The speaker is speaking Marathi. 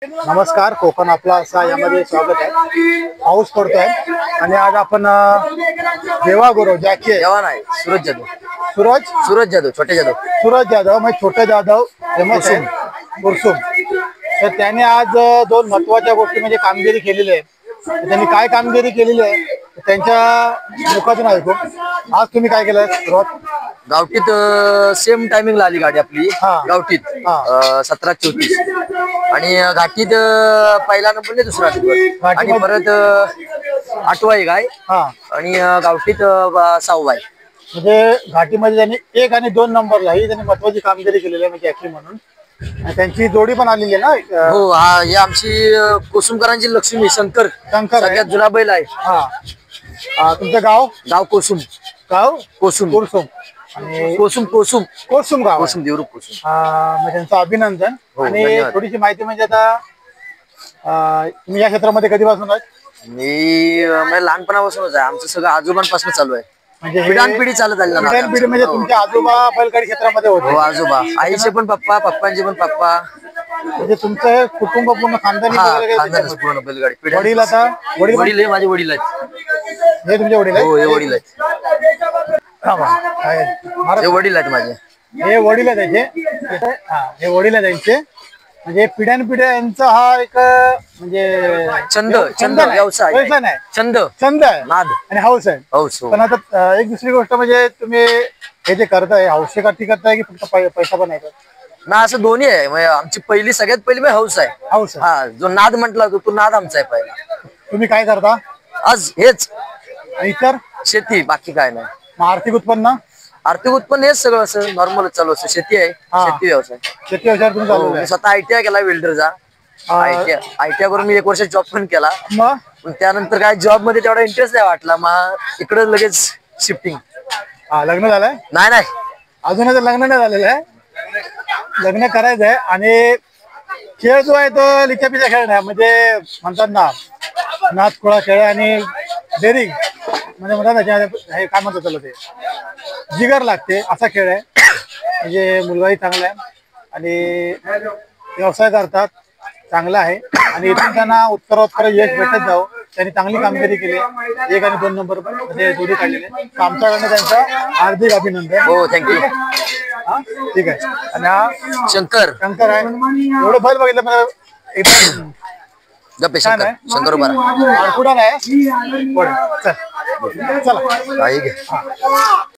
नमस्कार, कोकण आपला असा यामध्ये स्वागत आहे। पाऊस पडतोय आणि आज आपण देवा गुरु जॅकी जवान आहे सूरज जाधव छोटे जाधव सूरज जाधव म्हणजे छोटे जाधव फेमस आहे कुरसुम। तर त्याने आज दोन महत्वाच्या गोष्टी म्हणजे कामगिरी केलेली आहे। त्यांनी काय कामगिरी केलेली आहे त्यांच्या मुखातून ऐकू। आज तुम्ही काय केलं सुरुवात? गावठीत सेम टायमिंगला आली गाडी आपली गावठीत 17:34 आणि घाटीत पहिला नंबर दुसरा नंबर आणि परत 8वा आहे गाय आणि गावठीत 6वा आहे। म्हणजे घाटीमध्ये त्यांनी 1 आणि 2 नंबरला ही त्यांनी महत्वाची कामगिरी केलेली आहे म्हणजे ऍक्च्युअली म्हणून। त्यांची जोडी पण आलेली आहे ना। हो, हा ही आमची कोसुमकरांची लक्ष्मी शंकर सगळ्यात जुना बैल आहे। तुमचं गाव कोसुम कोसुम आणि कोसुम गाव कोसुम देवरूप कोसुम। म्हणजे त्यांचं अभिनंदन। आणि थोडीशी माहिती म्हणजे आता तुम्ही या क्षेत्रामध्ये कधीपासून आहात? मी लहानपणापासूनच आहे, आमचं सगळं आजोबांपासून चालू आहे म्हणजे पिढी चालत आली म्हणजे तुमचे आजोबा बैलगाडी क्षेत्रामध्ये होते? हो, आजोबा, आईचे पण पप्पा, पप्पांचे पण पप्पा, म्हणजे तुमचं कुटुंब पूर्ण खानदानी पूर्ण बैलगाडी। वडील आता वडील आहे माझे, वडील आहेत हे तुमचे वडील? हो, हे वडील आहेत, हे वडील आहेत माझे, हे वडील आहे त्यांचे। हे वडील आहे त्यांचे म्हणजे पिढ्यानपिढ्या यांचा हा एक म्हणजे छंद व्यवसाय नाही, छंद आहे नाद आणि हौस आहे। पण आता एक दुसरी गोष्ट म्हणजे तुम्ही हे जे करताय हौसेसाठी करताय की फक्त पैसा पण आहे ना? असं दोन्ही आहे म्हणजे आमची सगळ्यात पहिली हौस आहे। हा, जो नाद म्हटला तो नाद आमचा आहे पहिला। तुम्ही काय करता आज? हेच इतर शेती, बाकी काय नाही। आर्थिक उत्पन्न हेच सगळं असं नॉर्मल चालू असतं। शेती आहे, शेती व्यवसाय तुम्ही चालू आहे? मी स्वतः ITI केला वेल्डरचा। ITI करून मी 1 वर्ष जॉब पण केला, पण त्यानंतर काय जॉब मध्ये तेवढा इंटरेस्ट नाही वाटला, मग इकडे लगेच शिफ्टिंग। लग्न झालंय? नाही, अजून लग्न नाही झालेलं आहे, लग्न करायचंय। आणि खेळ जो आहे तो लिचापिचा खेळ नाही, म्हणजे म्हणतात ना नाचखोळा खेळ आणि डेरिंग म्हणजे म्हणतात हे काय म्हणतात त्याला, ते जिगर लागते असा खेळ आहे। म्हणजे मुलगाही चांगला आहे आणि व्यवसाय करतात, चांगला आहे आणि इथून त्यांना उत्तरोत्तर यश भेटत जावं। त्यांनी चांगली कामगिरी केली, 1 आणि 2 नंबर मध्ये जोडी काढलेली। आमच्याकडनं त्यांचं हार्दिक अभिनंदन। हो, थँक्यू। ठीक आहे। आणि हा शंकर आहे, एवढं बैल बघितलं मला एकदम शंकर उभा नाही। चला